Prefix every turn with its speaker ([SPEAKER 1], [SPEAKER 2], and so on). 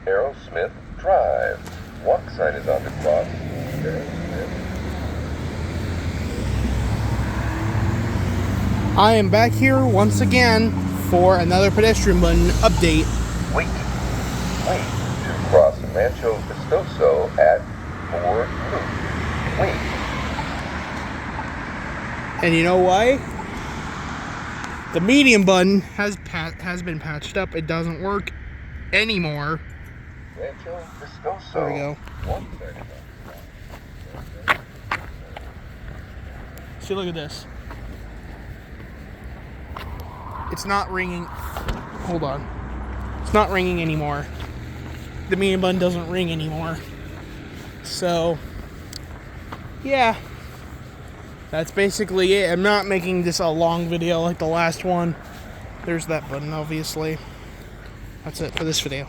[SPEAKER 1] Arrowsmith Drive. Walk sign is on the cross. Arrowsmith.
[SPEAKER 2] I am back here once again for another pedestrian button update.
[SPEAKER 1] Wait to cross Rancho Vistoso at 4 Blue. Wait.
[SPEAKER 2] And you know why? The medium button has been patched up. It doesn't work anymore.
[SPEAKER 1] Rancho Vistoso.
[SPEAKER 2] There we go. See, look at this. It's not ringing. Hold on. It's not ringing anymore. The medium button doesn't ring anymore. So, yeah. That's basically it. I'm not making this a long video like the last one. There's that button, obviously. That's it for this video.